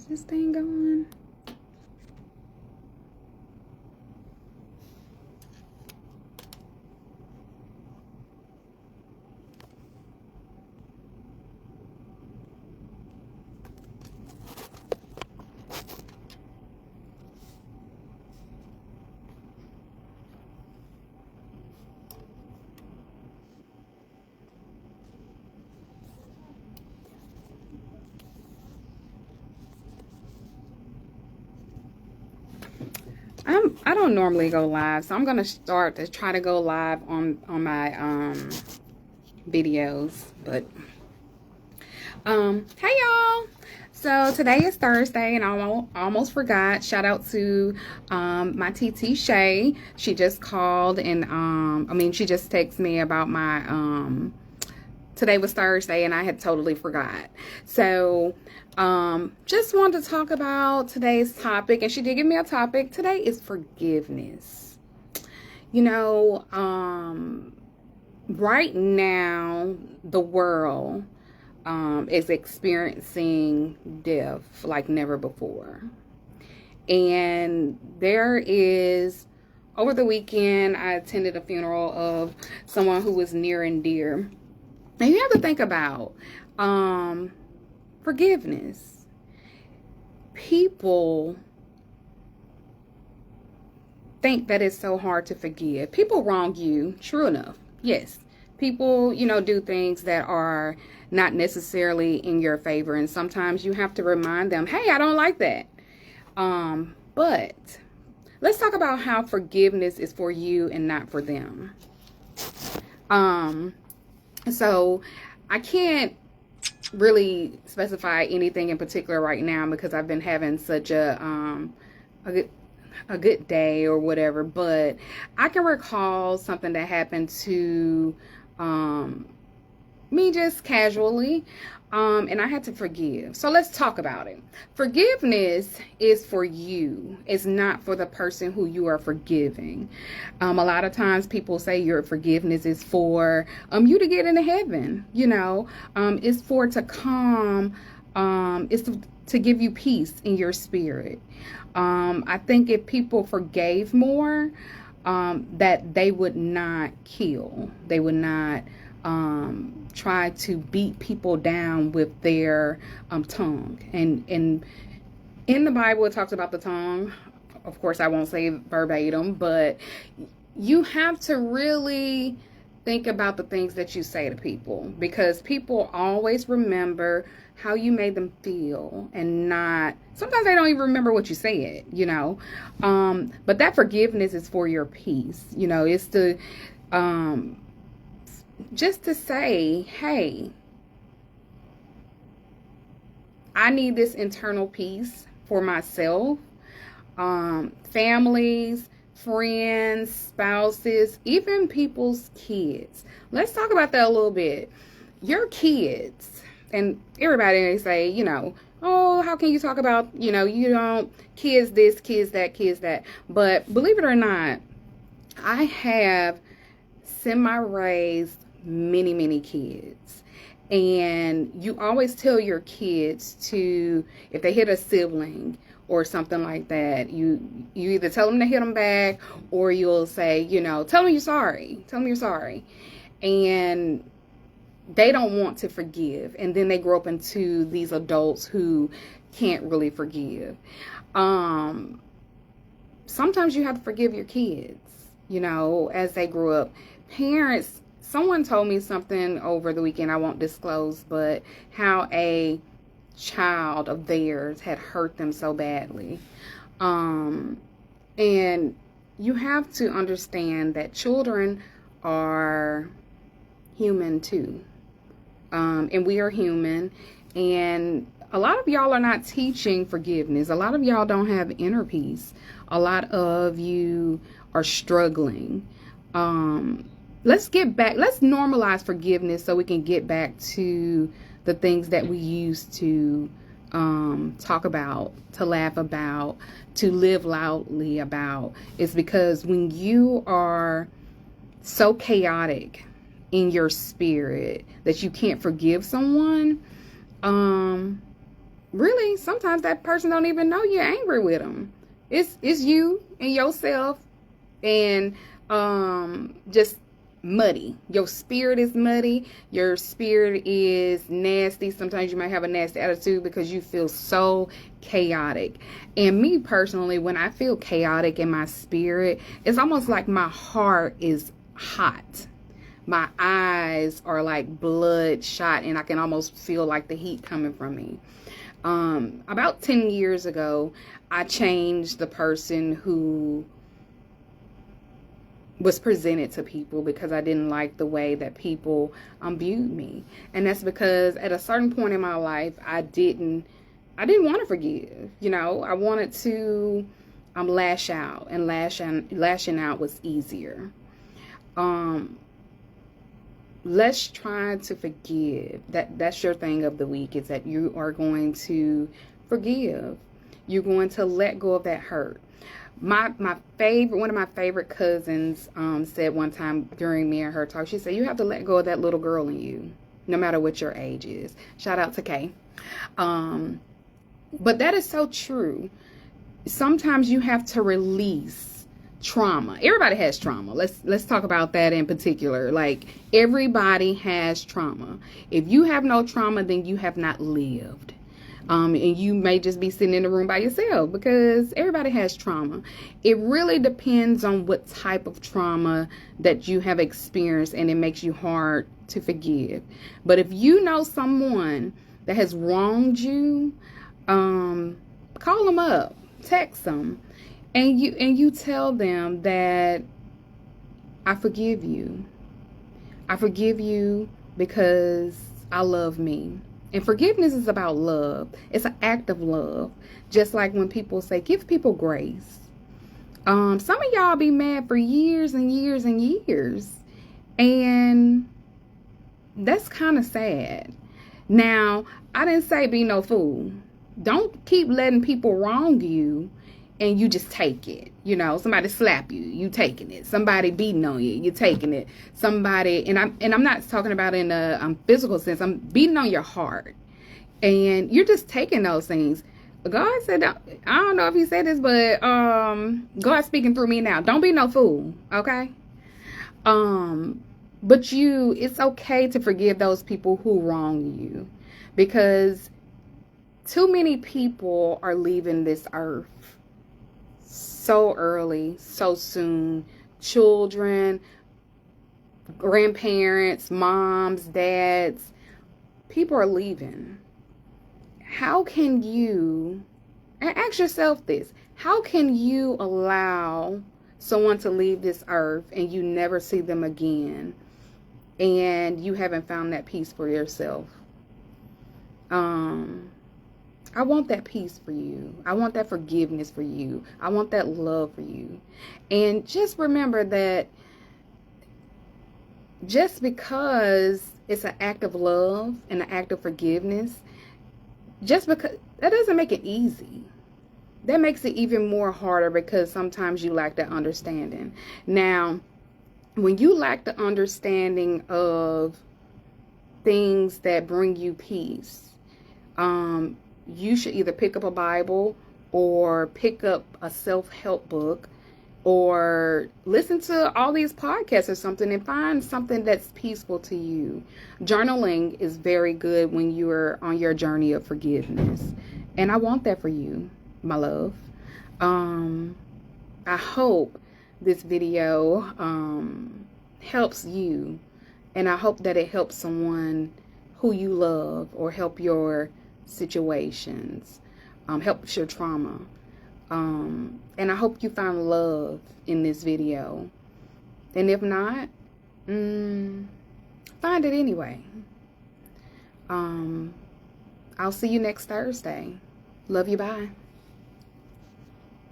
Is this thing going? I don't normally go live, so I'm gonna start to try to go live on my videos. But hey y'all, so today is Thursday and I almost forgot. Shout out to my TT Shay. She just called and she just texted me about my today was Thursday and I had totally forgot. So just wanted to talk about today's topic, and she did give me a topic. Today is forgiveness. You know, right now the world is experiencing death like never before. And there is, over the weekend, I attended a funeral of someone who was near and dear. And you have to think about forgiveness. People think that it's so hard to forgive. People wrong you, true enough. Yes. People, do things that are not necessarily in your favor. And sometimes you have to remind them, hey, I don't like that. But let's talk about how forgiveness is for you and not for them. So I can't really specify anything in particular right now because I've been having such a good day or whatever, but I can recall something that happened to me just casually, and I had to forgive. So let's talk about it. Forgiveness is for you. It's not for the person who you are forgiving. A lot of times people say your forgiveness is for you to get into heaven. It's for to calm. It's to give you peace in your spirit. I think if people forgave more, that they would not kill. They would not try to beat people down with their tongue. And in the Bible, it talks about the tongue. Of course, I won't say verbatim, but you have to really think about the things that you say to people, because people always remember how you made them feel, and sometimes they don't even remember what you said, but that forgiveness is for your peace. It's to just to say, hey, I need this internal peace for myself, families, friends, spouses, even people's kids. Let's talk about that a little bit. Your kids, and everybody, they say, oh, how can you talk about, you don't, kids this, kids that, kids that. But believe it or not, I have semi-raised many kids. And you always tell your kids to, if they hit a sibling or something like that, you either tell them to hit them back, or you'll say, tell them you're sorry. Tell them you're sorry. And they don't want to forgive. And then they grow up into these adults who can't really forgive. Sometimes you have to forgive your kids, as they grow up. Parents, someone told me something over the weekend, I won't disclose, but how a child of theirs had hurt them so badly. And you have to understand that children are human too. And we are human. And a lot of y'all are not teaching forgiveness. A lot of y'all don't have inner peace. A lot of you are struggling. Let's get back. Let's normalize forgiveness so we can get back to the things that we used to talk about, to laugh about, to live loudly about. It's because when you are so chaotic in your spirit that you can't forgive someone, really, sometimes that person don't even know you're angry with them. It's you and yourself, and just muddy. Your spirit is muddy. Your spirit is nasty. Sometimes you might have a nasty attitude because you feel so chaotic. And me personally, when I feel chaotic in my spirit, it's almost like my heart is hot. My eyes are like bloodshot, and I can almost feel like the heat coming from me. About 10 years ago, I changed the person who was presented to people because I didn't like the way that people viewed me. And that's because at a certain point in my life, I didn't want to forgive. You know, I wanted to lash out, and lashing out was easier. Let's try to forgive. That's your thing of the week, is that you are going to forgive. You're going to let go of that hurt. One of my favorite cousins said one time during me and her talk, she said, you have to let go of that little girl in you, no matter what your age is. Shout out to Kay. But that is so true. Sometimes you have to release trauma. Everybody has trauma. Let's talk about that in particular. Like, everybody has trauma. If you have no trauma, then you have not lived. And you may just be sitting in the room by yourself, because everybody has trauma. It really depends on what type of trauma that you have experienced, and it makes you hard to forgive. But if you know someone that has wronged you, call them up, text them, and you tell them that I forgive you. I forgive you because I love me. And forgiveness is about love. It's an act of love. Just like when people say, give people grace. Some of y'all be mad for years and years and years. And that's kind of sad. Now, I didn't say be no fool. Don't keep letting people wrong you and you just take it. You know, somebody slap you, you taking it. Somebody beating on you, you taking it. Somebody, and I'm not talking about in a physical sense. I'm beating on your heart, and you're just taking those things. God said, I don't know if he said this, but God's speaking through me now. Don't be no fool, okay? But it's okay to forgive those people who wrong you, because too many people are leaving this earth so early, so soon. Children, grandparents, moms, dads, people are leaving. How can you, and ask yourself this, how can you allow someone to leave this earth and you never see them again, and you haven't found that peace for yourself? I want that peace for you. I want that forgiveness for you. I want that love for you. And just remember that just because it's an act of love and an act of forgiveness, just because, that doesn't make it easy. That makes it even more harder, because sometimes you lack that understanding. Now, when you lack the understanding of things that bring you peace, you should either pick up a Bible or pick up a self-help book, or listen to all these podcasts or something, and find something that's peaceful to you. Journaling is very good when you are on your journey of forgiveness. And I want that for you, my love. I hope this video helps you, and I hope that it helps someone who you love, or help your situations, helps your trauma. And I hope you find love in this video. And if not, find it anyway. I'll see you next Thursday. Love you, bye.